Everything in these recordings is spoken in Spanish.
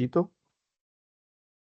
requisito?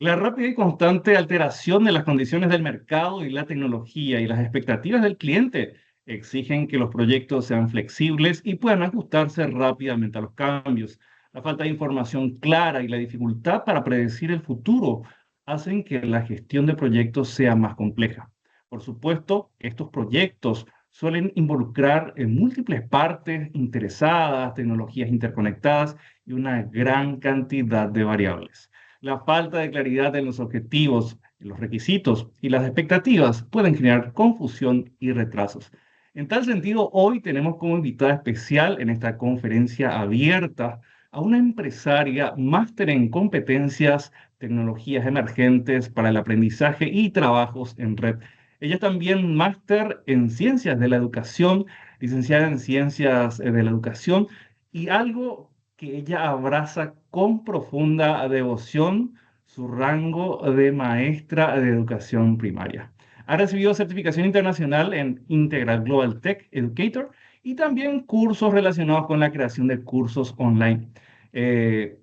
La rápida y constante alteración de las condiciones del mercado y la tecnología y las expectativas del cliente exigen que los proyectos sean flexibles y puedan ajustarse rápidamente a los cambios. La falta de información clara y la dificultad para predecir el futuro hacen que la gestión de proyectos sea más compleja. Por supuesto, estos proyectos suelen involucrar múltiples partes interesadas, tecnologías interconectadas y una gran cantidad de variables. La falta de claridad en los objetivos, en los requisitos y las expectativas pueden generar confusión y retrasos. En tal sentido, hoy tenemos como invitada especial en esta conferencia abierta a una empresaria máster en competencias, tecnologías emergentes para el aprendizaje y trabajos en red. Ella es también máster en ciencias de la educación, licenciada en ciencias de la educación y algo que ella abraza con profunda devoción su rango de maestra de educación primaria. Ha recibido certificación internacional en Integral Global Tech Educator y también cursos relacionados con la creación de cursos online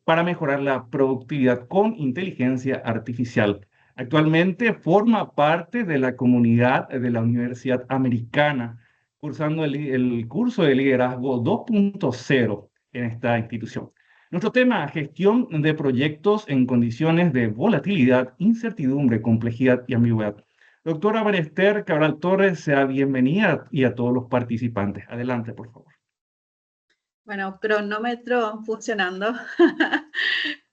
para mejorar la productividad con inteligencia artificial. Actualmente forma parte de la comunidad de la Universidad Americana, cursando el curso de liderazgo 2.0 en esta institución. Nuestro tema, gestión de proyectos en condiciones de volatilidad, incertidumbre, complejidad y ambigüedad. Doctora Vanester Cabral Torres, sea bienvenida y a todos los participantes. Adelante, por favor. Bueno, cronómetro funcionando.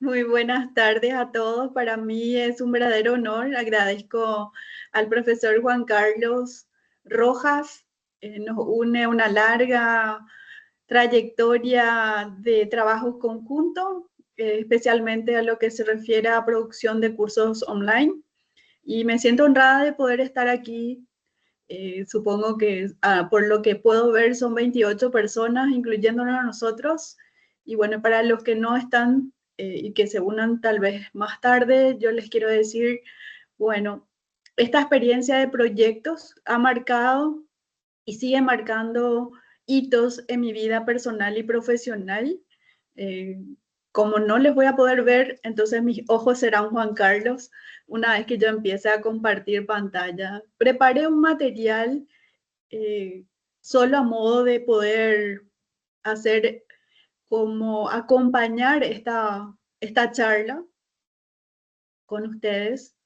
Muy buenas tardes a todos. Para mí es un verdadero honor. Agradezco al profesor Juan Carlos Rojas. Nos une una larga trayectoria de trabajos conjuntos, especialmente a lo que se refiere a producción de cursos online. Y me siento honrada de poder estar aquí. Supongo que por lo que puedo ver son 28 personas, incluyéndonos a nosotros. Y bueno, para los que no están y que se unan tal vez más tarde, yo les quiero decir, bueno, esta experiencia de proyectos ha marcado y sigue marcando hitos en mi vida personal y profesional. Eh, Como no les voy a poder ver, entonces mis ojos serán Juan Carlos una vez que yo empiece a compartir pantalla. Preparé un material eh, solo a modo de poder hacer como acompañar esta charla con ustedes.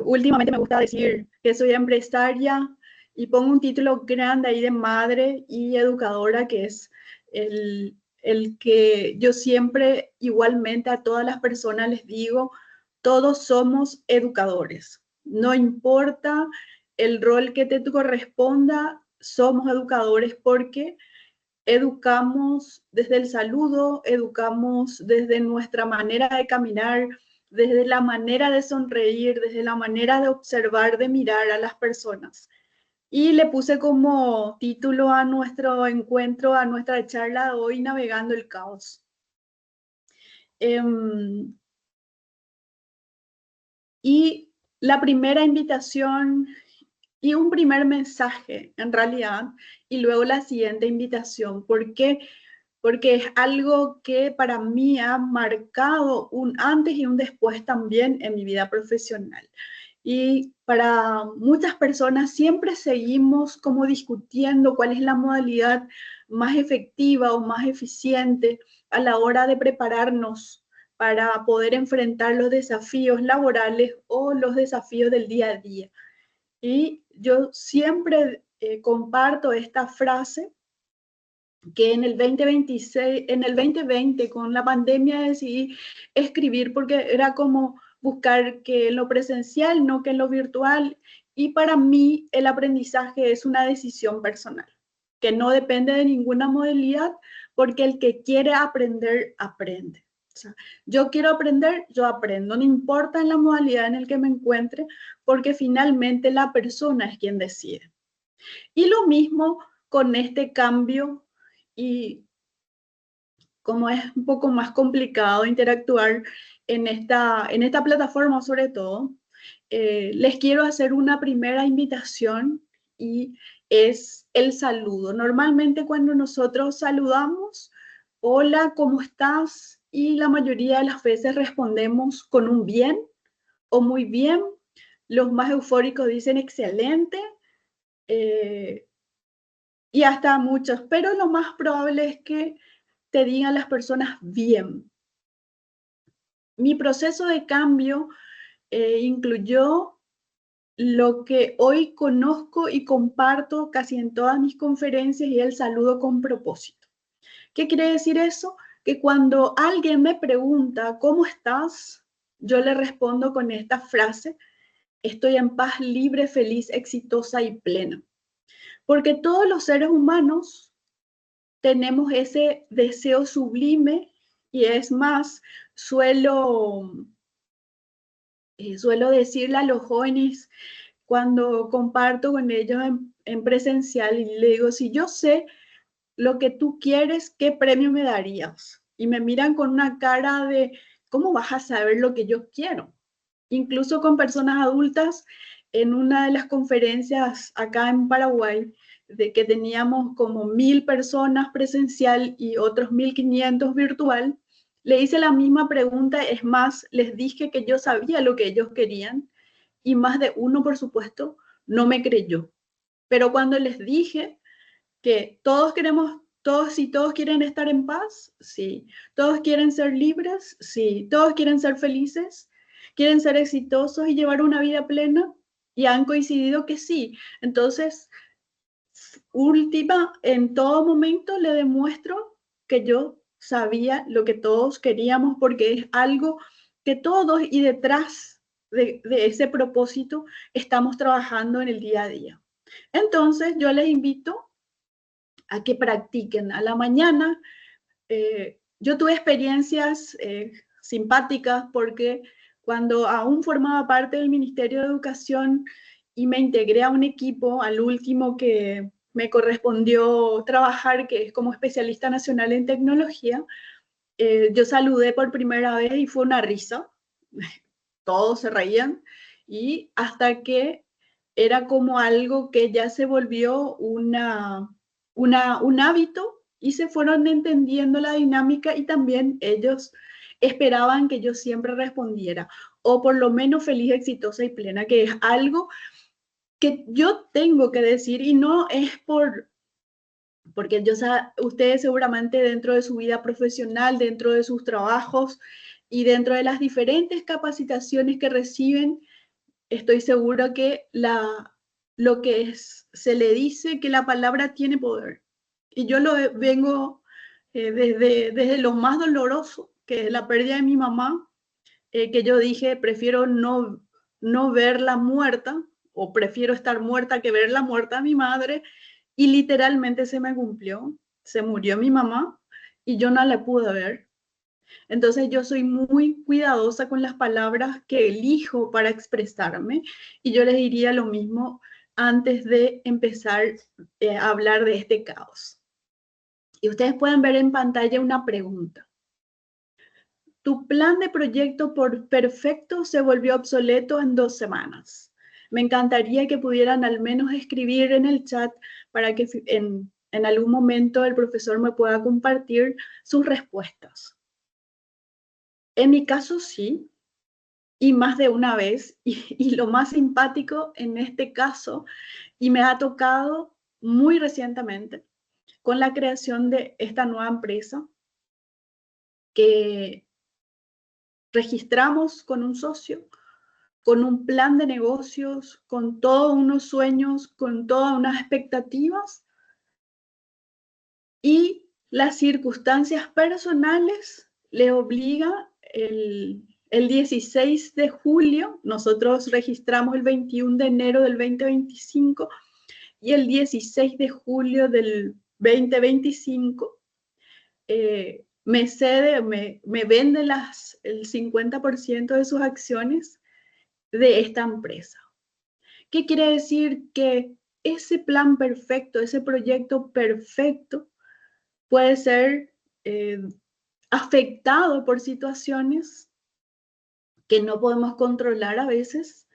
Últimamente me gusta decir que soy empresaria y pongo un título grande ahí de madre y educadora, que es el que yo siempre igualmente a todas las personas les digo, todos somos educadores. No importa el rol que te corresponda, somos educadores porque educamos desde el saludo, educamos desde nuestra manera de caminar, desde la manera de sonreír, desde la manera de observar, de mirar a las personas. Y le puse como título a nuestro encuentro, a nuestra charla de hoy, Navegando el Caos. Y la primera invitación y un primer mensaje, en realidad, y luego la siguiente invitación. ¿Por qué? Porque es algo que para mí ha marcado un antes y un después también en mi vida profesional. Y para muchas personas siempre seguimos como discutiendo cuál es la modalidad más efectiva o más eficiente a la hora de prepararnos para poder enfrentar los desafíos laborales o los desafíos del día a día. Y yo siempre comparto esta frase que en el 2026, en el 2020 con la pandemia decidí escribir porque era como buscar que en lo presencial, no que en lo virtual. Y para mí el aprendizaje es una decisión personal, que no depende de ninguna modalidad, porque el que quiere aprender, aprende. O sea, yo quiero aprender, yo aprendo, no importa en la modalidad en la que me encuentre, porque finalmente la persona es quien decide. Y lo mismo con este cambio y como es un poco más complicado interactuar en esta plataforma sobre todo, les quiero hacer una primera invitación y es el saludo. Normalmente cuando nosotros saludamos, hola, ¿cómo estás? Y la mayoría de las veces respondemos con un bien o muy bien. Los más eufóricos dicen excelente, eh, y hasta muchos, pero lo más probable es que te digan las personas bien. Mi proceso de cambio incluyó lo que hoy conozco y comparto casi en todas mis conferencias y el saludo con propósito. ¿Qué quiere decir eso? Que cuando alguien me pregunta, ¿cómo estás? Yo le respondo con esta frase: estoy en paz, libre, feliz, exitosa y plena. Porque todos los seres humanos tenemos ese deseo sublime y es más, suelo decirle a los jóvenes cuando comparto con ellos en presencial y le digo, si yo sé lo que tú quieres, ¿qué premio me darías? Y me miran con una cara de, ¿cómo vas a saber lo que yo quiero? Incluso con personas adultas, en una de las conferencias acá en Paraguay, de que teníamos como 1000 personas presencial y otros 1500 virtual, le hice la misma pregunta, es más, les dije que yo sabía lo que ellos querían y más de uno, por supuesto, no me creyó. Pero cuando les dije que todos queremos, todos, si todos quieren estar en paz, sí. Todos quieren ser libres, sí. Todos quieren ser felices, quieren ser exitosos y llevar una vida plena, y han coincidido que sí. Entonces, última, en todo momento le demuestro que yo sabía lo que todos queríamos, porque es algo que todos y detrás de ese propósito estamos trabajando en el día a día. Entonces, yo les invito a que practiquen a la mañana. Yo tuve experiencias simpáticas porque cuando aún formaba parte del Ministerio de Educación y me integré a un equipo, al último que me correspondió trabajar, que es como especialista nacional en tecnología, yo saludé por primera vez y fue una risa. Todos se reían, y hasta que era como algo que ya se volvió un hábito y se fueron entendiendo la dinámica, y también ellos esperaban que yo siempre respondiera, o por lo menos feliz, exitosa y plena, que es algo que yo tengo que decir, y no es porque ustedes seguramente dentro de su vida profesional, dentro de sus trabajos y dentro de las diferentes capacitaciones que reciben, estoy segura que lo que se le dice que la palabra tiene poder. Y yo lo vengo desde lo más doloroso, que es la pérdida de mi mamá, que yo dije, prefiero no verla muerta, o prefiero estar muerta que verla muerta a mi madre, y literalmente se me cumplió, se murió mi mamá y yo no la pude ver. Entonces yo soy muy cuidadosa con las palabras que elijo para expresarme, y yo les diría lo mismo antes de empezar a hablar de este caos. Y ustedes pueden ver en pantalla una pregunta. Tu plan de proyecto por perfecto se volvió obsoleto en 2 semanas. Me encantaría que pudieran al menos escribir en el chat para que en algún momento el profesor me pueda compartir sus respuestas. En mi caso sí, y más de una vez, y lo más simpático en este caso, y me ha tocado muy recientemente con la creación de esta nueva empresa que registramos con un socio, con un plan de negocios, con todos unos sueños, con todas unas expectativas, y las circunstancias personales le obliga el 16 de julio, nosotros registramos el 21 de enero del 2025, y el 16 de julio del 2025 me vende el 50% de sus acciones de esta empresa. ¿Qué quiere decir? Que ese plan perfecto, ese proyecto perfecto puede ser eh, afectado por situaciones que no podemos controlar a veces,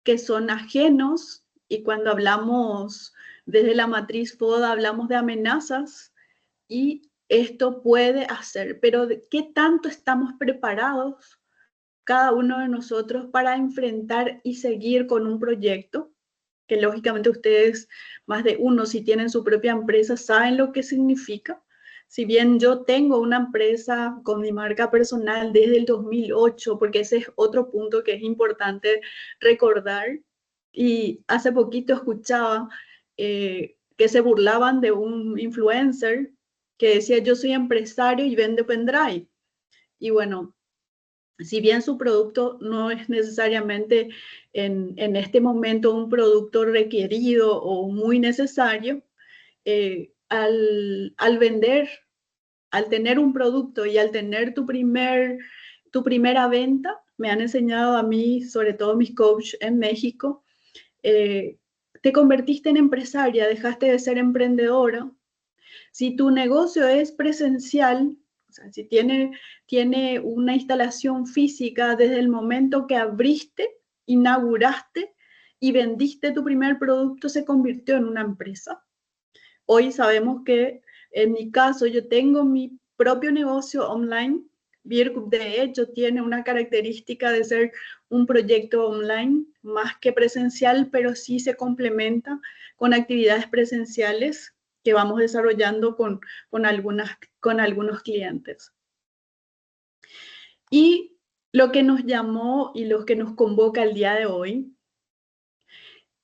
que son ajenos Y cuando hablamos desde la matriz FODA, hablamos de amenazas y esto puede hacer, pero ¿qué tanto estamos preparados cada uno de nosotros para enfrentar y seguir con un proyecto? Que lógicamente ustedes, más de uno, si tienen su propia empresa, saben lo que significa. Si bien yo tengo una empresa con mi marca personal desde el 2008, porque ese es otro punto que es importante recordar, y hace poquito escuchaba que se burlaban de un influencer que decía: yo soy empresario y vendo pendrive. Y bueno, si bien su producto no es necesariamente en este momento un producto requerido o muy necesario, al vender, al tener un producto y al tener tu primera venta, me han enseñado a mí, sobre todo mis coaches en México, eh, te convertiste en empresaria, dejaste de ser emprendedora. Si tu negocio es presencial, o sea, si tiene una instalación física desde el momento que abriste, inauguraste y vendiste tu primer producto, se convirtió en una empresa. Hoy sabemos que en mi caso yo tengo mi propio negocio online. Virgub de hecho tiene una característica de ser un proyecto online más que presencial, pero sí se complementa con actividades presenciales que vamos desarrollando con algunos clientes. Y lo que nos llamó y lo que nos convoca el día de hoy,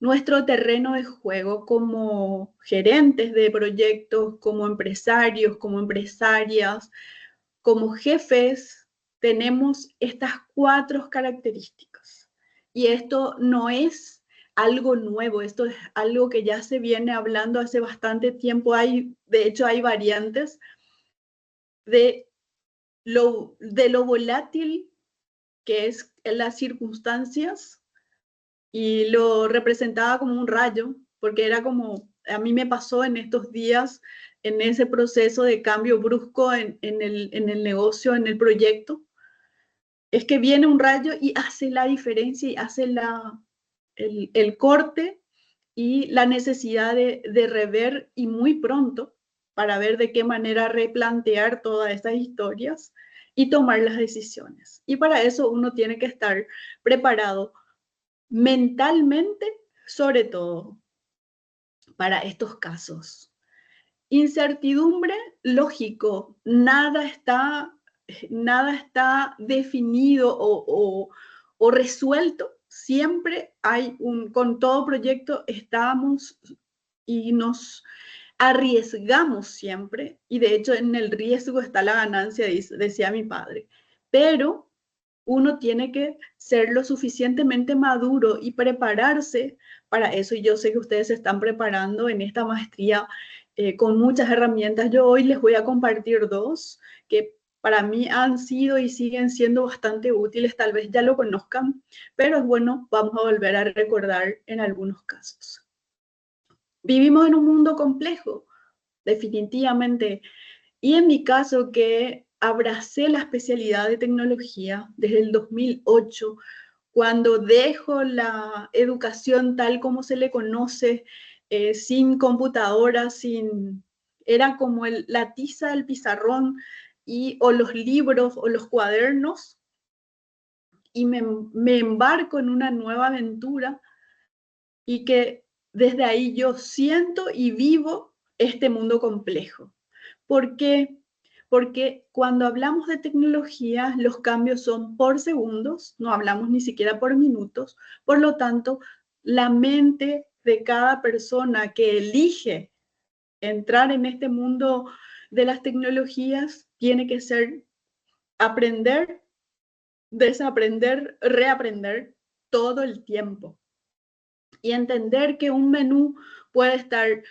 nuestro terreno de juego como gerentes de proyectos, como empresarios, como empresarias, como jefes, tenemos estas 4 características. Y esto no es algo nuevo, esto es algo que ya se viene hablando hace bastante tiempo. De hecho, hay variantes de lo volátil que es en las circunstancias, y lo representaba como un rayo, porque era como, a mí me pasó en estos días, en ese proceso de cambio brusco en el negocio, en el proyecto, es que viene un rayo y hace la diferencia y hace el corte y la necesidad de rever, y muy pronto, para ver de qué manera replantear todas estas historias y tomar las decisiones. Y para eso uno tiene que estar preparado mentalmente, sobre todo, para estos casos. Incertidumbre, lógico, nada está definido o resuelto. Siempre con todo proyecto estamos y nos arriesgamos siempre, y de hecho en el riesgo está la ganancia, decía mi padre, pero uno tiene que ser lo suficientemente maduro y prepararse para eso. Y yo sé que ustedes se están preparando en esta maestría con muchas herramientas. Yo hoy les voy a compartir 2 que para mí han sido y siguen siendo bastante útiles. Tal vez ya lo conozcan, pero es bueno, vamos a volver a recordar en algunos casos. Vivimos en un mundo complejo, definitivamente. Y en mi caso, que abracé la especialidad de tecnología desde el 2008, cuando dejo la educación tal como se le conoce, sin computadora, era como la tiza, el pizarrón, o los libros o los cuadernos, y me embarco en una nueva aventura, y que desde ahí yo siento y vivo este mundo complejo. ¿Por qué? Porque cuando hablamos de tecnología, los cambios son por segundos, no hablamos ni siquiera por minutos. Por lo tanto, la mente de cada persona que elige entrar en este mundo de las tecnologías tiene que ser aprender, desaprender, reaprender todo el tiempo. Y entender que un menú puede estar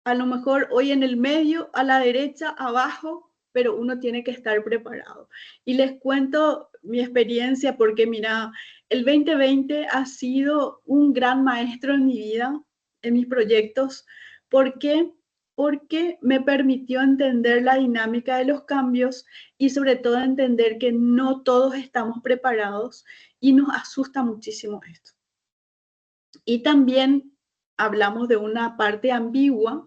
a lo mejor hoy en el medio, a la derecha, abajo, pero uno tiene que estar preparado. Y les cuento mi experiencia, porque mira, el 2020 ha sido un gran maestro en mi vida, en mis proyectos. ¿Por qué? Porque me permitió entender la dinámica de los cambios, y sobre todo entender que no todos estamos preparados, y nos asusta muchísimo esto. Y también hablamos de una parte ambigua,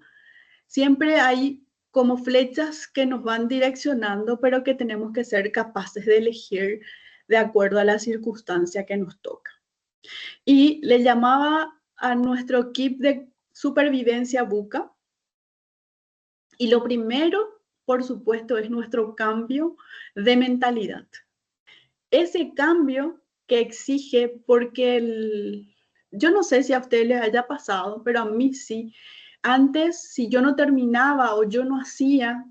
siempre hay como flechas que nos van direccionando, pero que tenemos que ser capaces de elegir de acuerdo a la circunstancia que nos toca. Y le llamaba a nuestro equipo de supervivencia buca. Y lo primero, por supuesto, es nuestro cambio de mentalidad. Ese cambio que exige, porque yo no sé si a ustedes les haya pasado, pero a mí sí. Antes, si yo no terminaba o yo no hacía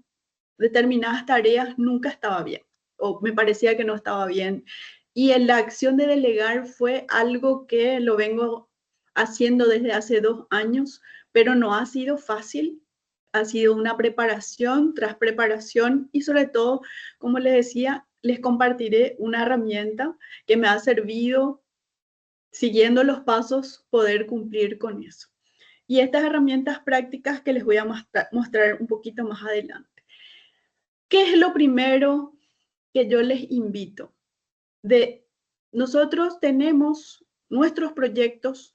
determinadas tareas, nunca estaba bien, o me parecía que no estaba bien. Y en la acción de delegar fue algo que lo vengo haciendo desde hace 2 años, pero no ha sido fácil. Ha sido una preparación tras preparación y sobre todo, como les decía, les compartiré una herramienta que me ha servido, siguiendo los pasos, poder cumplir con eso. Y estas herramientas prácticas que les voy a mostrar un poquito más adelante. ¿Qué es lo primero que yo les invito? Nosotros tenemos nuestros proyectos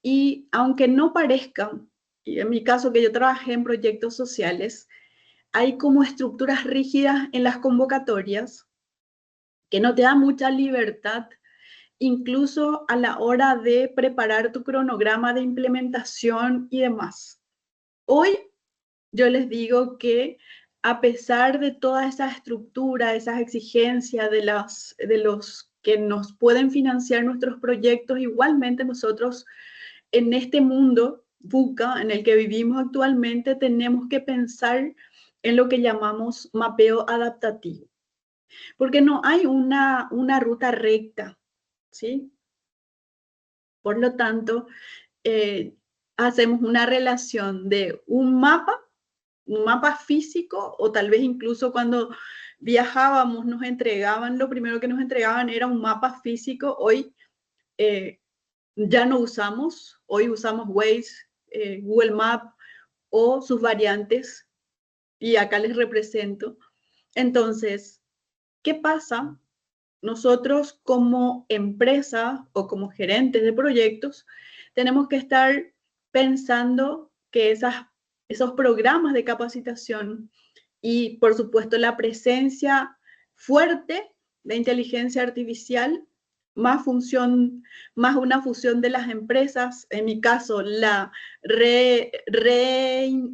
y aunque no parezcan, y en mi caso que yo trabajé en proyectos sociales, hay como estructuras rígidas en las convocatorias que no te dan mucha libertad, incluso a la hora de preparar tu cronograma de implementación y demás. Hoy yo les digo que a pesar de toda esa estructura, esas exigencias de los que nos pueden financiar nuestros proyectos, igualmente nosotros en este mundo VUCA en el que vivimos actualmente tenemos que pensar en lo que llamamos mapeo adaptativo, porque no hay una ruta recta, ¿sí? Por lo tanto, hacemos una relación de un mapa físico, o tal vez incluso cuando viajábamos nos entregaban, lo primero que nos entregaban era un mapa físico. Hoy ya no usamos, hoy usamos Waze, Google Maps o sus variantes, y acá les represento. Entonces, ¿qué pasa? Nosotros como empresa o como gerentes de proyectos tenemos que estar pensando que esos programas de capacitación y por supuesto la presencia fuerte de inteligencia artificial, más una fusión de las empresas, en mi caso,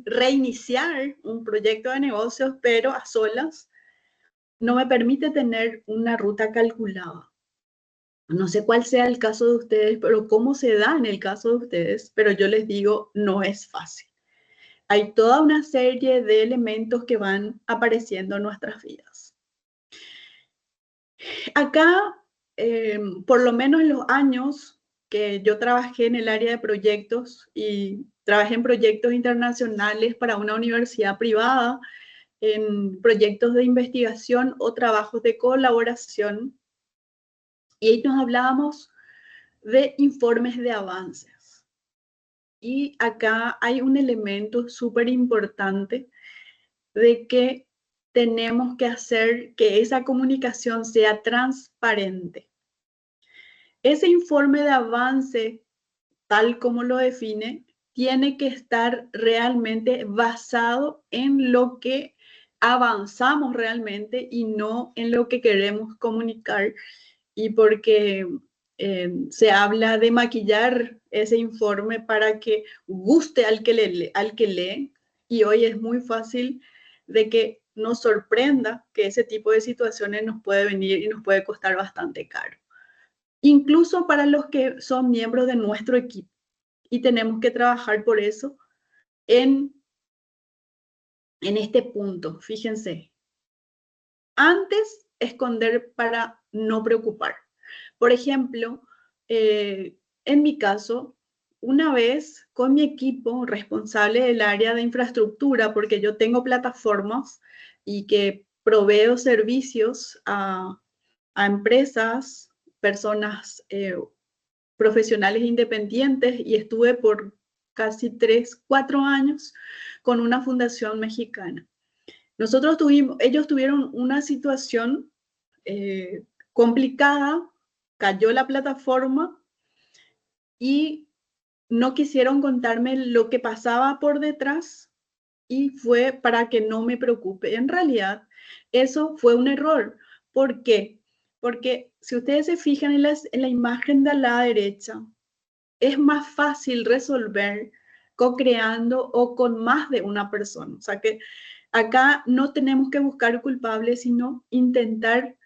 reiniciar un proyecto de negocios, pero a solas, no me permite tener una ruta calculada. No sé cuál sea el caso de ustedes, pero cómo se da en el caso de ustedes, pero yo les digo, no es fácil. Hay toda una serie de elementos que van apareciendo en nuestras vidas. Acá, por lo menos en los años que yo trabajé en el área de proyectos y trabajé en proyectos internacionales para una universidad privada, en proyectos de investigación o trabajos de colaboración, y ahí nos hablábamos de informes de avances. Y acá hay un elemento súper importante de que tenemos que hacer que esa comunicación sea transparente. Ese informe de avance, tal como lo define, tiene que estar realmente basado en lo que avanzamos realmente y no en lo que queremos comunicar. Y porque se habla de maquillar ese informe para que guste al que lee, y hoy es muy fácil de que nos sorprenda que ese tipo de situaciones nos puede venir y nos puede costar bastante caro, incluso para los que son miembros de nuestro equipo. Y tenemos que trabajar por eso en este punto. Fíjense, antes esconder para no preocupar. Por ejemplo, en mi caso, una vez con mi equipo responsable del área de infraestructura, porque yo tengo plataformas y que proveo servicios a empresas, personas profesionales independientes, y estuve por casi 3, 4 años con una fundación mexicana. Ellos tuvieron una situación complicada, cayó la plataforma y no quisieron contarme lo que pasaba por detrás y fue para que no me preocupe. En realidad, eso fue un error. ¿Por qué? Porque si ustedes se fijan en la imagen de la derecha, es más fácil resolver co-creando o con más de una persona. O sea que acá no tenemos que buscar culpables, sino intentar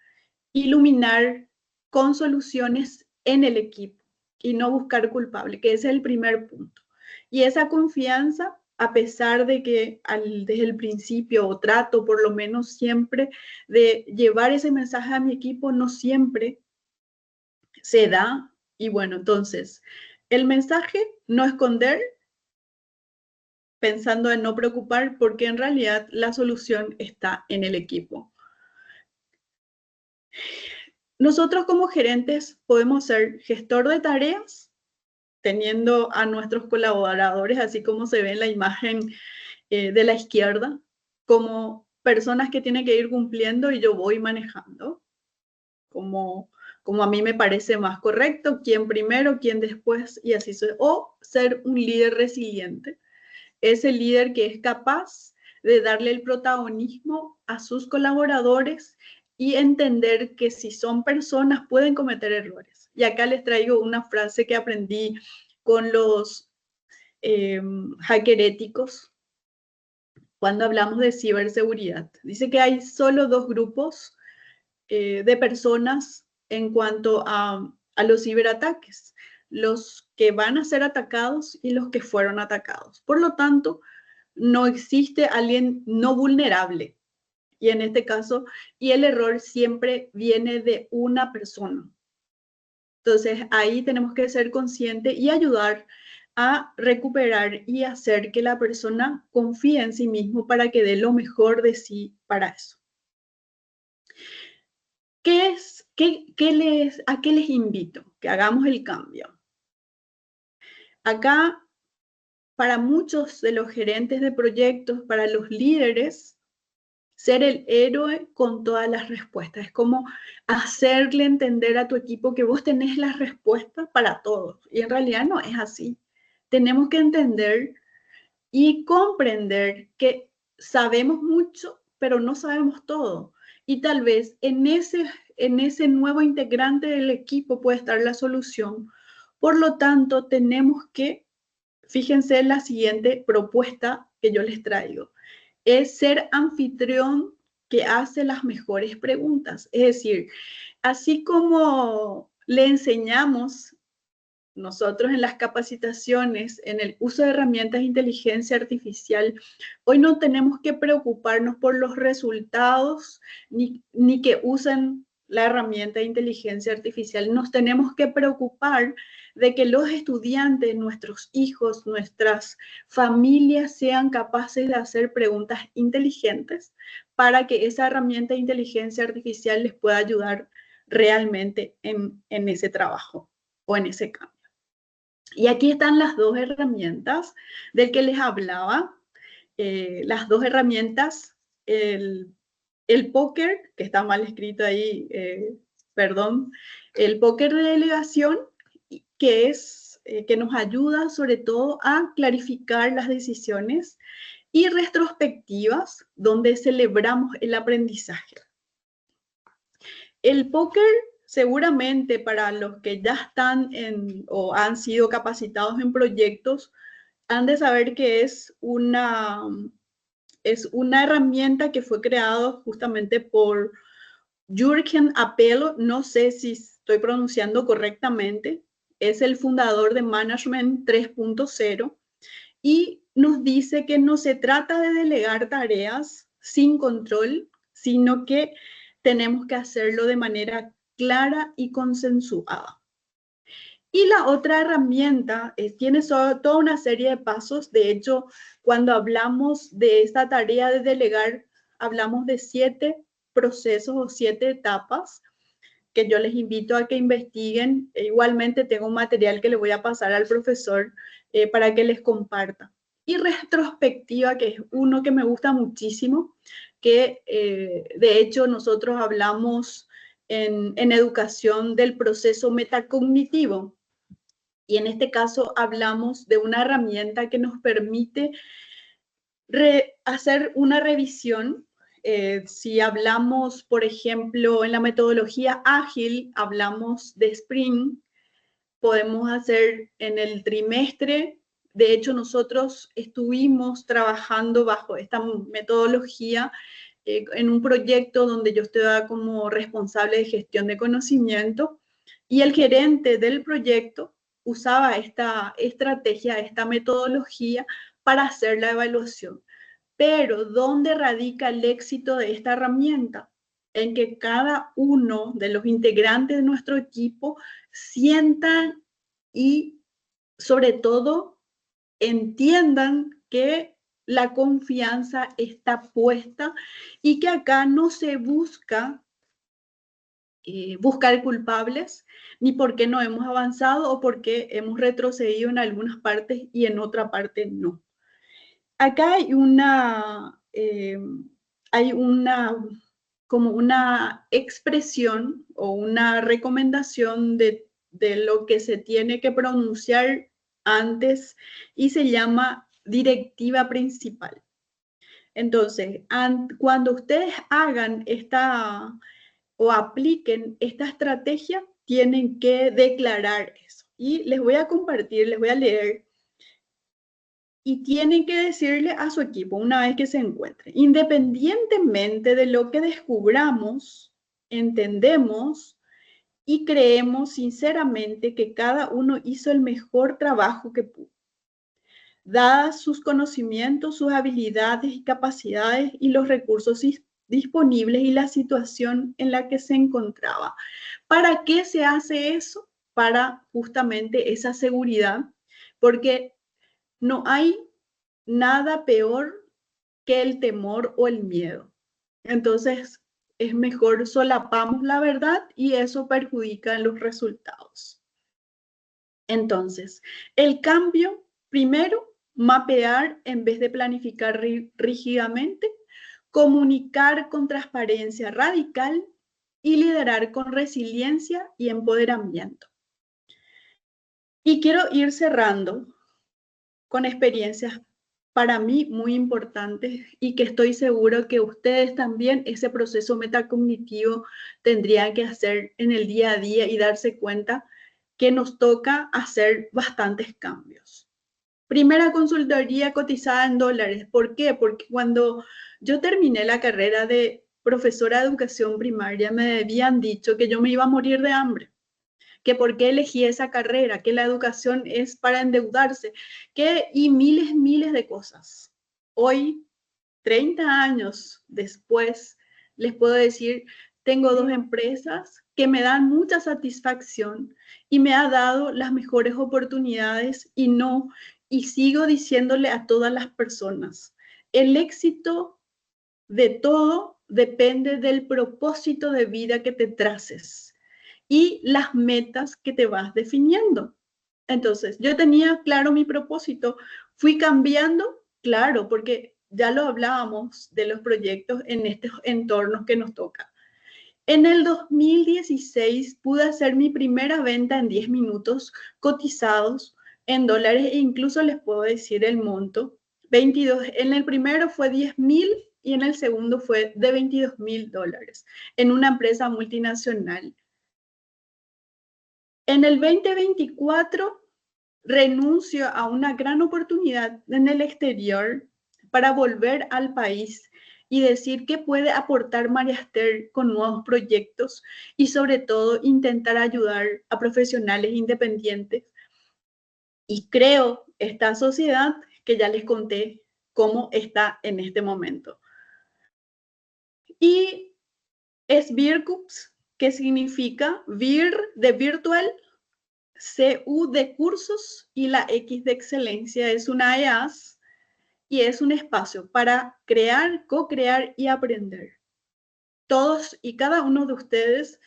iluminar con soluciones en el equipo y no buscar culpable, que ese es el primer punto. Y esa confianza, a pesar de que desde el principio o trato por lo menos siempre de llevar ese mensaje a mi equipo, no siempre se da. Y bueno, entonces, el mensaje, no esconder, pensando en no preocupar, porque en realidad la solución está en el equipo. Nosotros como gerentes podemos ser gestor de tareas, teniendo a nuestros colaboradores, así como se ve en la imagen de la izquierda, como personas que tienen que ir cumpliendo y yo voy manejando, como a mí me parece más correcto, quién primero, quién después, y así soy. O ser un líder resiliente, ese líder que es capaz de darle el protagonismo a sus colaboradores y entender que si son personas pueden cometer errores. Y acá les traigo una frase que aprendí con los hacker éticos cuando hablamos de ciberseguridad. Dice que hay solo dos grupos de personas en cuanto a los ciberataques, los que van a ser atacados y los que fueron atacados. Por lo tanto, no existe alguien no vulnerable. Y en este caso, y el error siempre viene de una persona. Entonces, ahí tenemos que ser conscientes y ayudar a recuperar y hacer que la persona confíe en sí mismo para que dé lo mejor de sí para eso. ¿A qué les invito? Que hagamos el cambio. Acá, para muchos de los gerentes de proyectos, para los líderes, ser el héroe con todas las respuestas. Es como hacerle entender a tu equipo que vos tenés las respuestas para todo. Y en realidad no es así. Tenemos que entender y comprender que sabemos mucho, pero no sabemos todo. Y tal vez en ese nuevo integrante del equipo puede estar la solución. Por lo tanto, tenemos que, fíjense en la siguiente propuesta que yo les traigo, es ser anfitrión que hace las mejores preguntas. Es decir, así como le enseñamos nosotros en las capacitaciones, en el uso de herramientas de inteligencia artificial, hoy no tenemos que preocuparnos por los resultados ni que usen la herramienta de inteligencia artificial. Nos tenemos que preocupar de que los estudiantes, nuestros hijos, nuestras familias sean capaces de hacer preguntas inteligentes para que esa herramienta de inteligencia artificial les pueda ayudar realmente en ese trabajo o en ese campo. Y aquí están las dos herramientas del que les hablaba. Las dos herramientas, el póker, que está mal escrito ahí, perdón, el póker de delegación, que nos ayuda sobre todo a clarificar las decisiones, y retrospectivas, donde celebramos el aprendizaje. El póker, seguramente para los que ya están o han sido capacitados en proyectos, han de saber que es una herramienta que fue creada justamente por Jürgen Apelo, no sé si estoy pronunciando correctamente, es el fundador de Management 3.0 y nos dice que no se trata de delegar tareas sin control, sino que tenemos que hacerlo de manera clara y consensuada. Y la otra herramienta tiene toda una serie de pasos. De hecho, cuando hablamos de esta tarea de delegar, hablamos de 7 procesos o 7 etapas que yo les invito a que investiguen. Igualmente tengo un material que le voy a pasar al profesor para que les comparta. Y retrospectiva, que es uno que me gusta muchísimo, que de hecho nosotros hablamos en educación del proceso metacognitivo. Y en este caso hablamos de una herramienta que nos permite hacer una revisión. Si hablamos, por ejemplo, en la metodología ágil, hablamos de sprint, podemos hacer en el trimestre. De hecho, nosotros estuvimos trabajando bajo esta metodología en un proyecto donde yo estaba como responsable de gestión de conocimiento y el gerente del proyecto usaba esta estrategia, esta metodología para hacer la evaluación. Pero ¿dónde radica el éxito de esta herramienta? En que cada uno de los integrantes de nuestro equipo sientan y sobre todo entiendan que la confianza está puesta y que acá no se busca buscar culpables, ni por qué no hemos avanzado o por qué hemos retrocedido en algunas partes y en otra parte no. Acá hay como una expresión o una recomendación de lo que se tiene que pronunciar antes y se llama directiva principal. Entonces, cuando ustedes hagan esta o apliquen esta estrategia, tienen que declarar eso. Y les voy a compartir, les voy a leer y tienen que decirle a su equipo una vez que se encuentre, independientemente de lo que descubramos, entendemos y creemos sinceramente que cada uno hizo el mejor trabajo que pudo, dadas sus conocimientos, sus habilidades y capacidades y los recursos disponibles y la situación en la que se encontraba. ¿Para qué se hace eso? Para justamente esa seguridad, porque no hay nada peor que el temor o el miedo. Entonces, es mejor solapamos la verdad y eso perjudica los resultados. Entonces, el cambio, primero, mapear en vez de planificar rígidamente, comunicar con transparencia radical y liderar con resiliencia y empoderamiento. Y quiero ir cerrando con experiencias para mí muy importantes y que estoy seguro que ustedes también ese proceso metacognitivo tendrían que hacer en el día a día y darse cuenta que nos toca hacer bastantes cambios. Primera consultoría cotizada en dólares. ¿Por qué? Porque cuando yo terminé la carrera de profesora de educación primaria me habían dicho que yo me iba a morir de hambre, que por qué elegí esa carrera, que la educación es para endeudarse, y miles de cosas. Hoy, 30 años después, les puedo decir, tengo 2 empresas que me dan mucha satisfacción y me ha dado las mejores oportunidades y sigo diciéndole a todas las personas, el éxito de todo depende del propósito de vida que te traces y las metas que te vas definiendo. Entonces, yo tenía claro mi propósito, fui cambiando, claro, porque ya lo hablábamos de los proyectos en estos entornos que nos toca. En el 2016 pude hacer mi primera venta en 10 minutos cotizados en dólares e incluso les puedo decir el monto. 22, en el primero fue 10.000 y en el segundo fue de $22.000 en una empresa multinacional. En el 2024 renuncio a una gran oportunidad en el exterior para volver al país y decir qué puede aportar Mariaster con nuevos proyectos y sobre todo intentar ayudar a profesionales independientes. Y creo esta sociedad que ya les conté cómo está en este momento. Y es VIRCUPS, que significa VIR de virtual, CU de cursos y la X de excelencia. Es una EAS y es un espacio para crear, co-crear y aprender. Todos y cada uno de ustedes,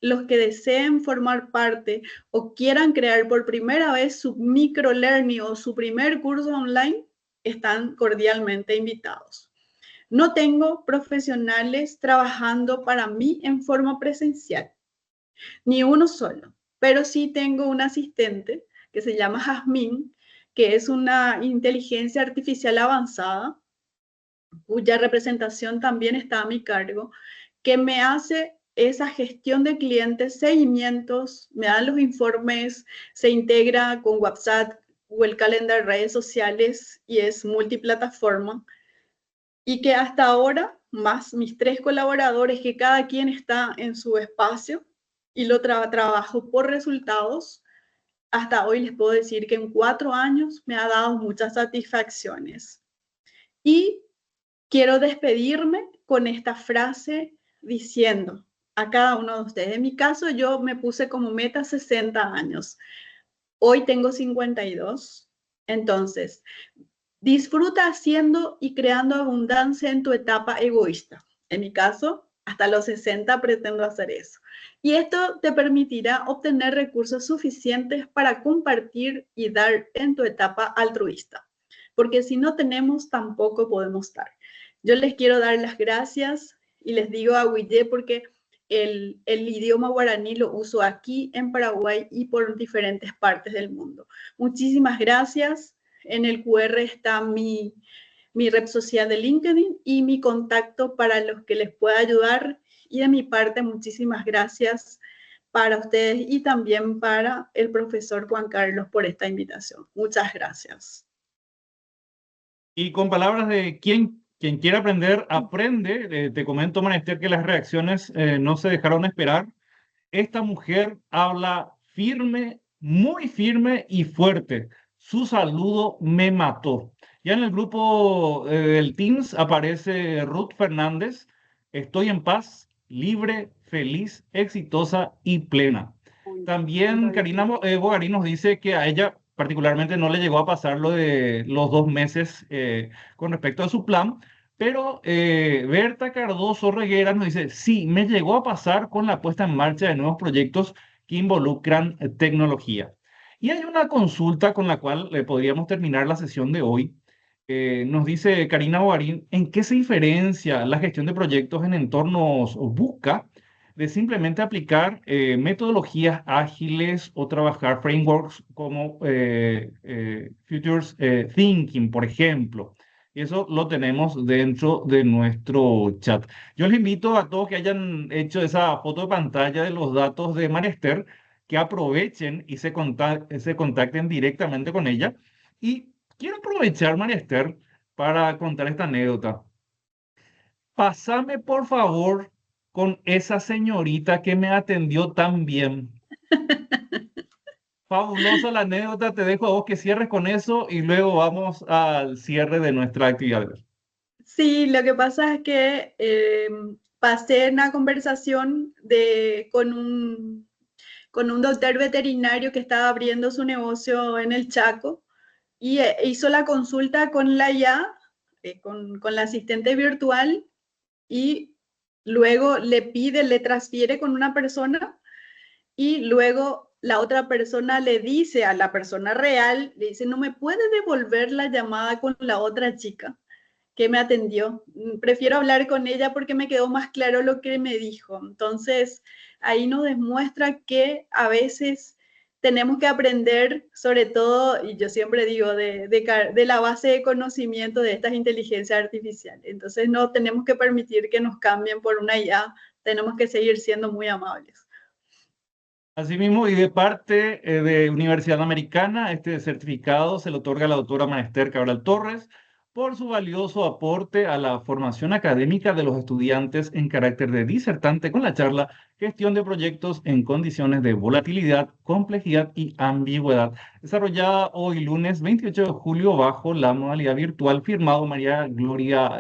los que deseen formar parte o quieran crear por primera vez su microlearning o su primer curso online, están cordialmente invitados. No tengo profesionales trabajando para mí en forma presencial, ni uno solo, pero sí tengo un asistente que se llama Jasmine, que es una inteligencia artificial avanzada, cuya representación también está a mi cargo, que me hace esa gestión de clientes, seguimientos, me dan los informes, se integra con WhatsApp, Google Calendar, redes sociales y es multiplataforma. Y que hasta ahora, más mis 3 colaboradores, que cada quien está en su espacio y lo trabajo por resultados, hasta hoy les puedo decir que en 4 años me ha dado muchas satisfacciones. Y quiero despedirme con esta frase diciendo a cada uno de ustedes. En mi caso, yo me puse como meta 60 años. Hoy tengo 52. Entonces, disfruta haciendo y creando abundancia en tu etapa egoísta. En mi caso, hasta los 60 pretendo hacer eso. Y esto te permitirá obtener recursos suficientes para compartir y dar en tu etapa altruista. Porque si no tenemos, tampoco podemos dar. Yo les quiero dar las gracias y les digo a Huille porque el idioma guaraní lo uso aquí en Paraguay y por diferentes partes del mundo. Muchísimas gracias. En el QR está mi red social de LinkedIn y mi contacto para los que les pueda ayudar. Y de mi parte, muchísimas gracias para ustedes y también para el profesor Juan Carlos por esta invitación. Muchas gracias. Y con palabras de quien quiera aprender, aprende. Te comento, María, que las reacciones no se dejaron esperar. Esta mujer habla firme, muy firme y fuerte. Su saludo me mató. Ya en el grupo del Teams aparece Ruth Fernández. Estoy en paz, libre, feliz, exitosa y plena. También Karina Bogarín nos dice que a ella particularmente no le llegó a pasar lo de los 2 meses con respecto a su plan, pero Berta Cardoso Reguera nos dice, sí, me llegó a pasar con la puesta en marcha de nuevos proyectos que involucran tecnología. Y hay una consulta con la cual podríamos terminar la sesión de hoy. Nos dice Karina Bogarín, ¿en qué se diferencia la gestión de proyectos en entornos Busca de simplemente aplicar metodologías ágiles o trabajar frameworks como Futures Thinking, por ejemplo? Y eso lo tenemos dentro de nuestro chat. Yo les invito a todos que hayan hecho esa foto de pantalla de los datos de Marester, que aprovechen y se contacten directamente con ella. Y quiero aprovechar, Marester, para contar esta anécdota. Pásame, por favor, con esa señorita que me atendió tan bien. Fabulosa la anécdota, te dejo a vos que cierres con eso y luego vamos al cierre de nuestra actividad. Sí, lo que pasa es que pasé una conversación con un doctor veterinario que estaba abriendo su negocio en el Chaco y hizo la consulta con la IA, con la asistente virtual y luego le transfiere con una persona y luego la otra persona le dice a la persona real, le dice, no me puede devolver la llamada con la otra chica que me atendió. Prefiero hablar con ella porque me quedó más claro lo que me dijo. Entonces, ahí nos demuestra que a veces tenemos que aprender, sobre todo, y yo siempre digo, de la base de conocimiento de estas inteligencias artificiales. Entonces, no tenemos que permitir que nos cambien por una IA, tenemos que seguir siendo muy amables. Asimismo, y de parte de Universidad Americana, este certificado se le otorga a la doctora Maester Cabral Torres por su valioso aporte a la formación académica de los estudiantes en carácter de disertante con la charla Gestión de proyectos en condiciones de volatilidad, complejidad y ambigüedad, desarrollada hoy lunes 28 de julio bajo la modalidad virtual, firmado María Gloria,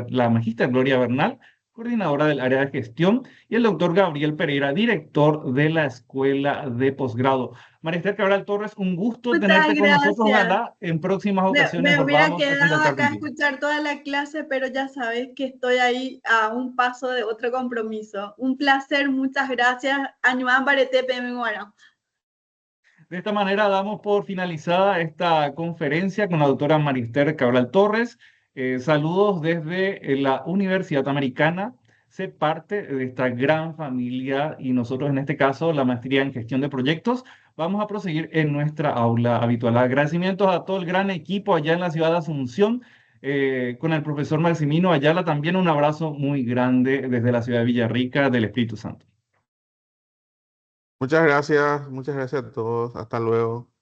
la magíster Gloria Bernal, coordinadora del área de gestión, y el doctor Gabriel Pereira, director de la Escuela de Posgrado. María Esther Cabral Torres, un gusto Muchas tenerte con nosotros. gracias. Ojalá en próximas ocasiones Me hubiera volvamos a quedado contactar acá a contigo. escuchar toda la clase, pero ya sabes que estoy ahí a un paso de otro compromiso. Un placer, muchas gracias. Añuan Barete Pemeguara. De esta manera damos por finalizada esta conferencia con la doctora Marister Cabral Torres. Saludos desde la Universidad Americana. Sé parte de esta gran familia y nosotros en este caso la maestría en gestión de proyectos. vamos a proseguir en nuestra aula habitual. Agradecimientos a todo el gran equipo allá en la ciudad de Asunción, con el profesor Maximino Ayala también un abrazo muy grande desde la ciudad de Villarrica del Espíritu Santo. muchas gracias a todos. Hasta luego.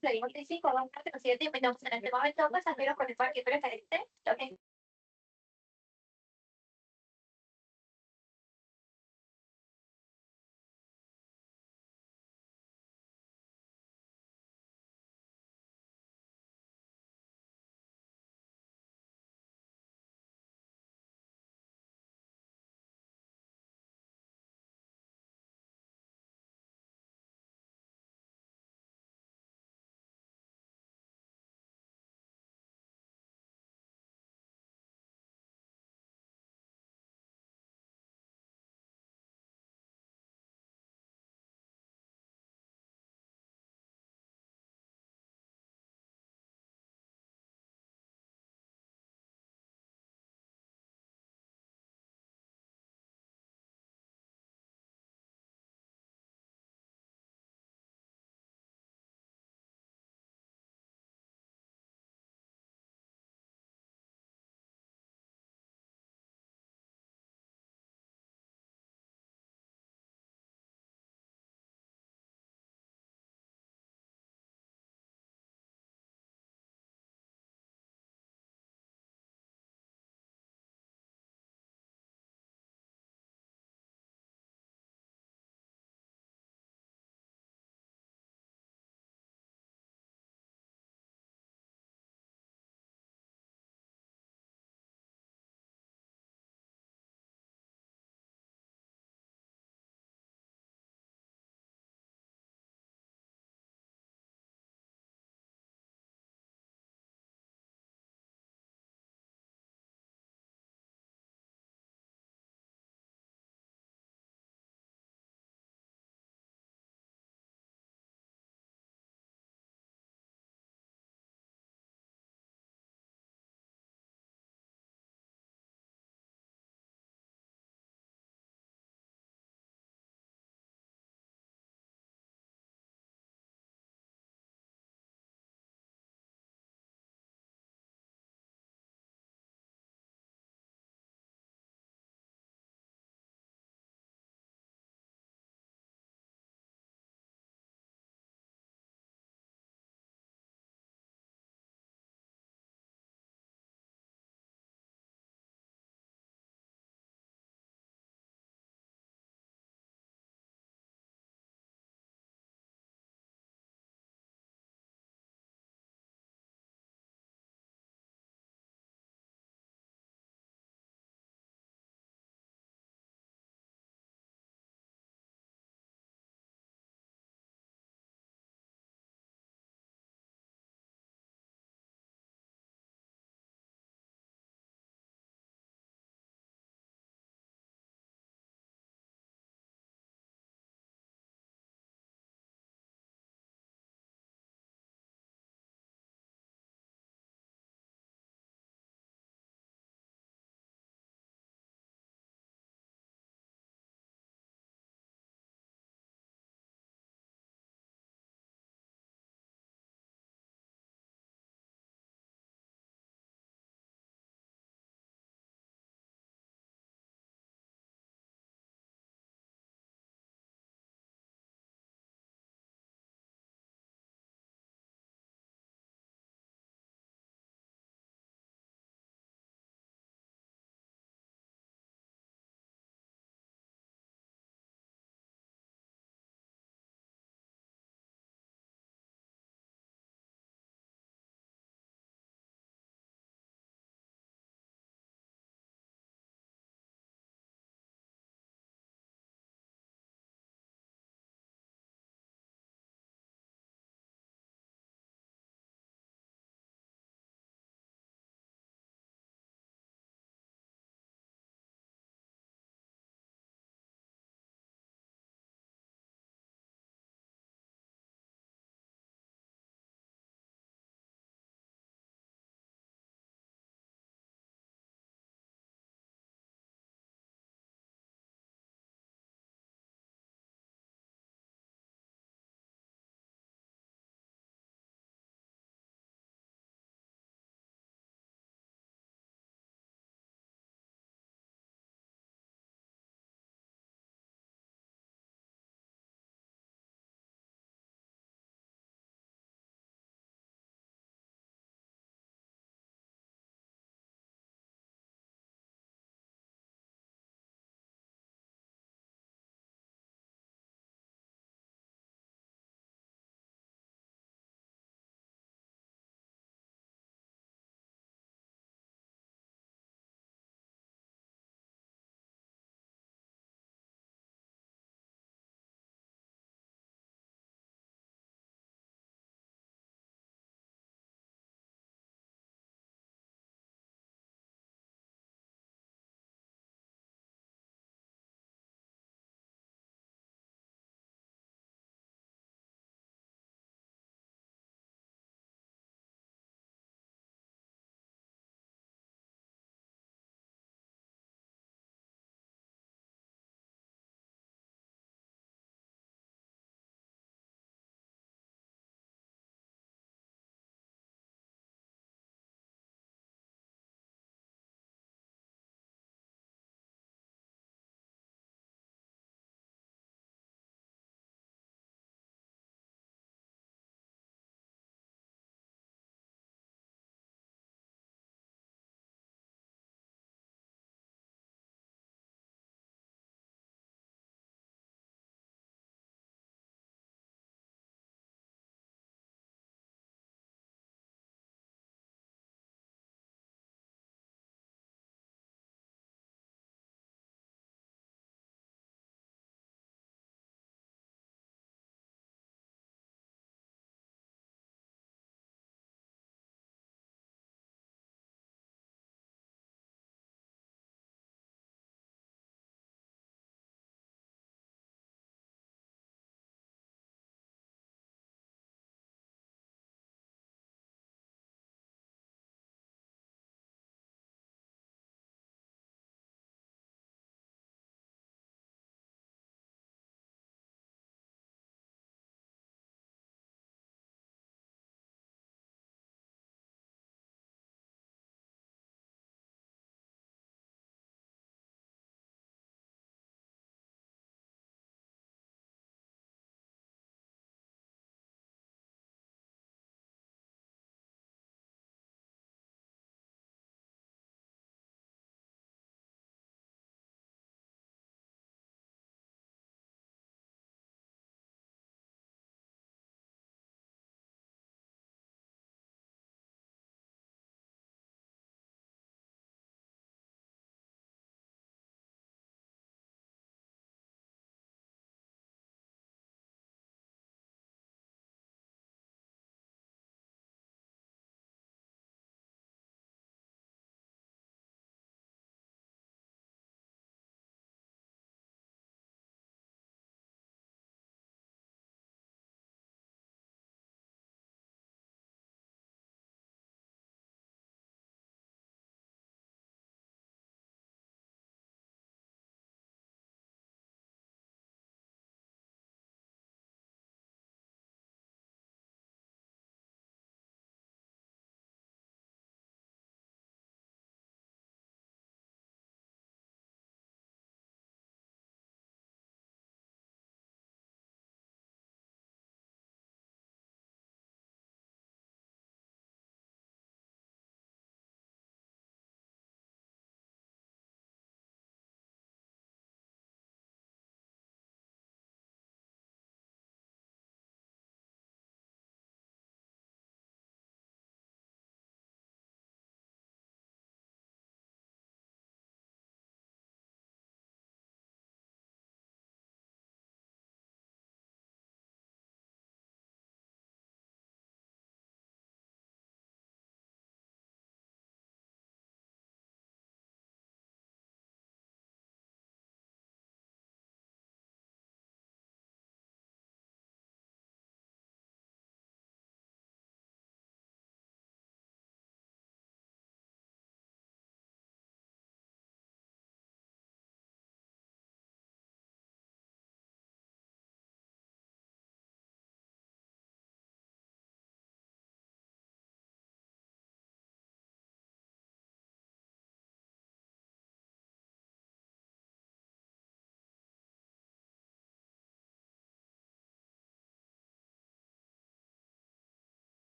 Seguimos de 5 a 2, 4, 7, y en este momento pasajeros con el parque preferente.